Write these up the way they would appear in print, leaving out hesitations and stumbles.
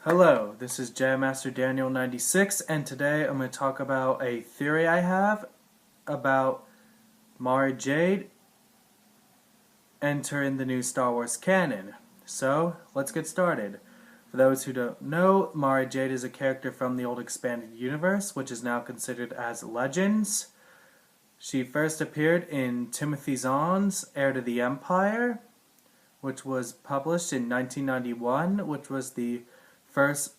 Hello, this is Jam Master Daniel 96, and today I'm going to talk about a theory I have about Mara Jade entering the new Star Wars canon. So, let's get started. For those who don't know, Mara Jade is a character from the old expanded universe, which is now considered as Legends. She first appeared in Timothy Zahn's Heir to the Empire, which was published in 1991, which was the first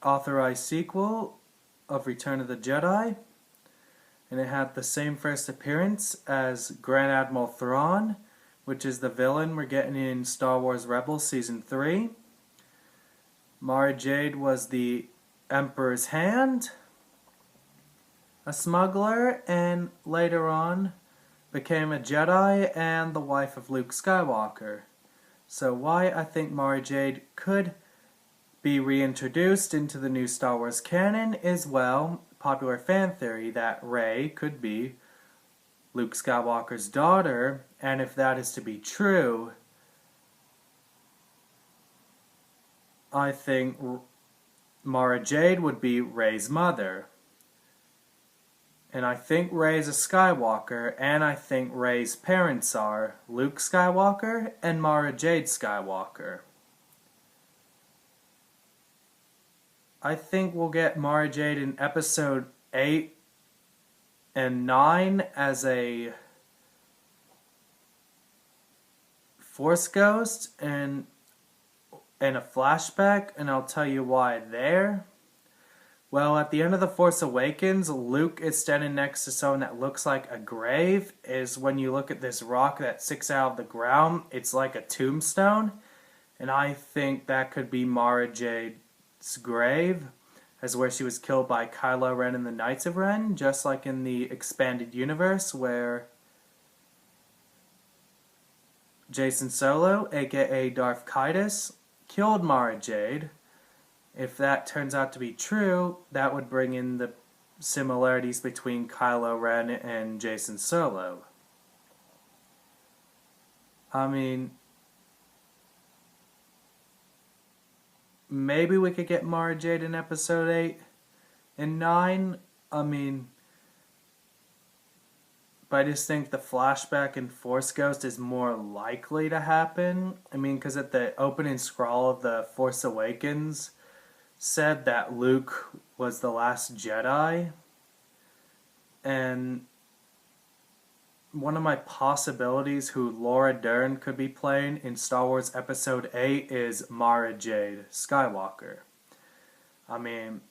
authorized sequel of Return of the Jedi, and it had the same first appearance as Grand Admiral Thrawn, which is the villain we're getting in Star Wars Rebels Season 3. Mara Jade was the Emperor's Hand, a smuggler, and later on became a Jedi and the wife of Luke Skywalker. So why I think Mara Jade could be reintroduced into the new Star Wars canon is, well, popular fan theory that Rey could be Luke Skywalker's daughter, and if that is to be true, I think Mara Jade would be Rey's mother. And I think Rey's a Skywalker, and I think Rey's parents are Luke Skywalker and Mara Jade Skywalker. I think we'll get Mara Jade in episode 8 and 9 as a Force Ghost and a flashback, and I'll tell you why there. Well, at the end of The Force Awakens, Luke is standing next to someone that looks like a grave. Is when you look at this rock that sticks out of the ground, it's like a tombstone. And I think that could be Mara Jade's grave, as where she was killed by Kylo Ren and the Knights of Ren, just like in the expanded universe where Jason Solo, aka Darth Kaitis, killed Mara Jade. If that turns out to be true, that would bring in the similarities between Kylo Ren and Jason Solo. I mean, maybe we could get Mara Jade in episode 8 and 9. I mean, but I just think the flashback in Force Ghost is more likely to happen. I mean, because at the opening scroll of The Force Awakens said that Luke was the last Jedi, and one of my possibilities who Laura Dern could be playing in Star Wars Episode 8 is Mara Jade Skywalker. I mean,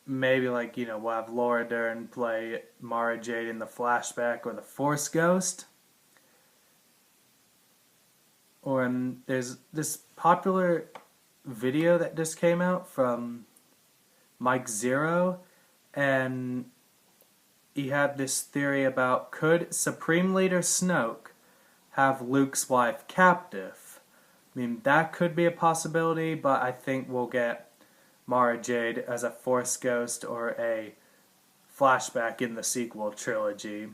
maybe we'll have Laura Dern play Mara Jade in the flashback or the Force Ghost. Or there's this popular video that just came out from Mike Zero, and he had this theory about, could Supreme Leader Snoke have Luke's wife captive? I mean, that could be a possibility, but I think we'll get Mara Jade as a Force Ghost or a flashback in the sequel trilogy.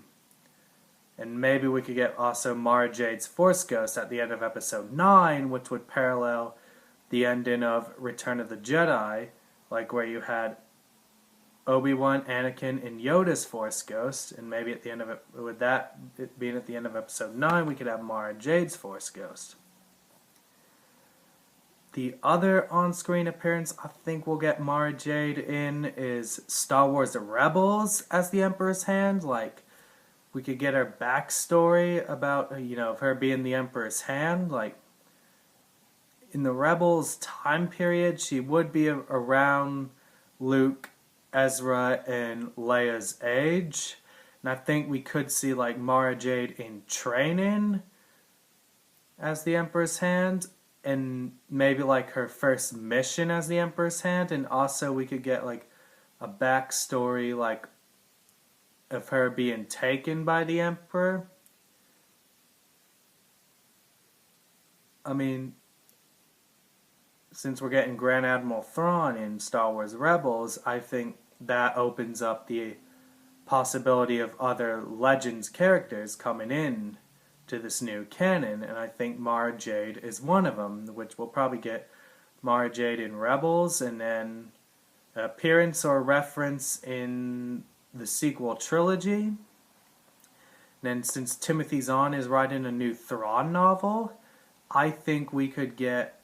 And maybe we could get also Mara Jade's Force Ghost at the end of episode 9, which would parallel the ending of Return of the Jedi, like where you had Obi-Wan, Anakin, and Yoda's Force Ghost, and maybe at the end of it, with that being at the end of episode 9, we could have Mara Jade's Force Ghost. The other on-screen appearance I think we'll get Mara Jade in is Star Wars Rebels as the Emperor's Hand. Like, we could get her backstory about, of her being the Emperor's Hand. Like, in the Rebels time period, she would be around Luke, Ezra, and Leia's age. And I think we could see Mara Jade in training as the Emperor's Hand, and maybe her first mission as the Emperor's Hand, and also we could get a backstory of her being taken by the Emperor. I mean, since we're getting Grand Admiral Thrawn in Star Wars Rebels, I think that opens up the possibility of other Legends characters coming in to this new canon, and I think Mara Jade is one of them, which we'll probably get Mara Jade in Rebels, and then an appearance or reference in the sequel trilogy. And then since Timothy Zahn is writing a new Thrawn novel, I think we could get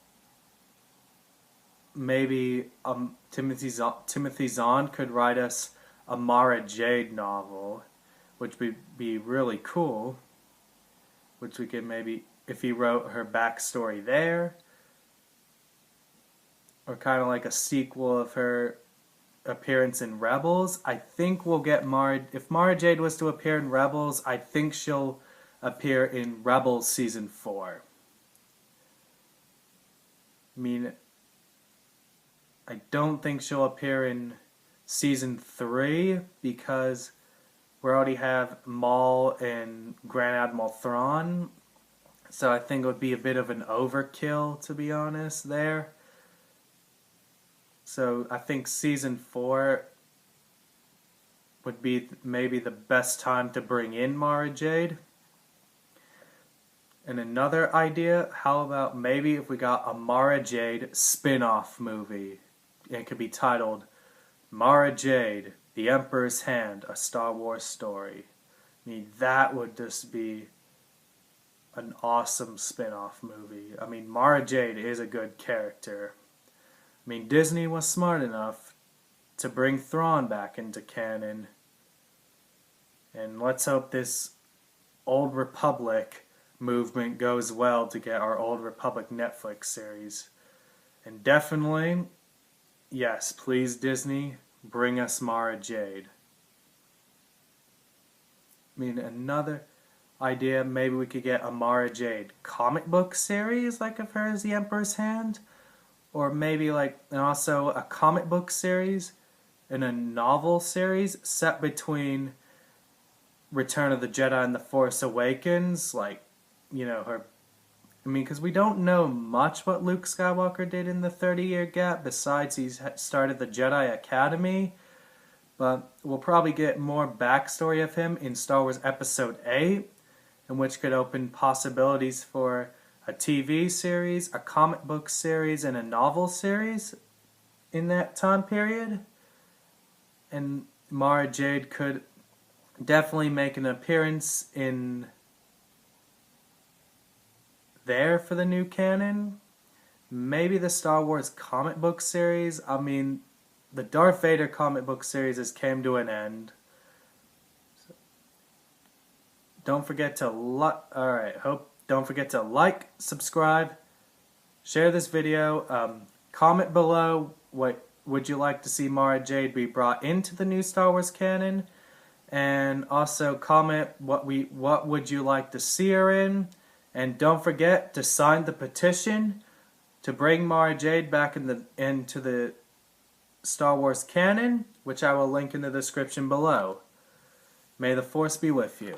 maybe Timothy Zahn could write us a Mara Jade novel, which would be really cool. Which we could maybe, if he wrote her backstory there, or kind of like a sequel of her appearance in Rebels. I think we'll get if Mara Jade was to appear in Rebels, I think she'll appear in Rebels Season 4. I mean, I don't think she'll appear in Season 3 because we already have Maul and Grand Admiral Thrawn. So I think it would be a bit of an overkill, to be honest, there. So I think Season 4 would be maybe the best time to bring in Mara Jade. And another idea, how about maybe if we got a Mara Jade spin-off movie? It could be titled Mara Jade, The Emperor's Hand, A Star Wars Story. I mean, that would just be an awesome spin-off movie. I mean, Mara Jade is a good character. I mean, Disney was smart enough to bring Thrawn back into canon. And let's hope this Old Republic movement goes well to get our Old Republic Netflix series. And definitely, yes, please Disney, bring us Mara Jade. I mean, another idea, maybe we could get a Mara Jade comic book series like of her as the Emperor's Hand. Or maybe like, and also a comic book series and a novel series set between Return of the Jedi and The Force Awakens. Like, you know, her, I mean, because we don't know much what Luke Skywalker did in the 30-year gap, besides he's started the Jedi Academy. But we'll probably get more backstory of him in Star Wars Episode 8, in which could open possibilities for a TV series, a comic book series, and a novel series in that time period. And Mara Jade could definitely make an appearance in there for the new canon. Maybe the Star Wars comic book series. I mean, the Darth Vader comic book series has came to an end. So, don't forget to don't forget to like, subscribe, share this video, comment below what would you like to see Mara Jade be brought into the new Star Wars canon, and also comment what would you like to see her in, and don't forget to sign the petition to bring Mara Jade back into the Star Wars canon, which I will link in the description below. May the Force be with you.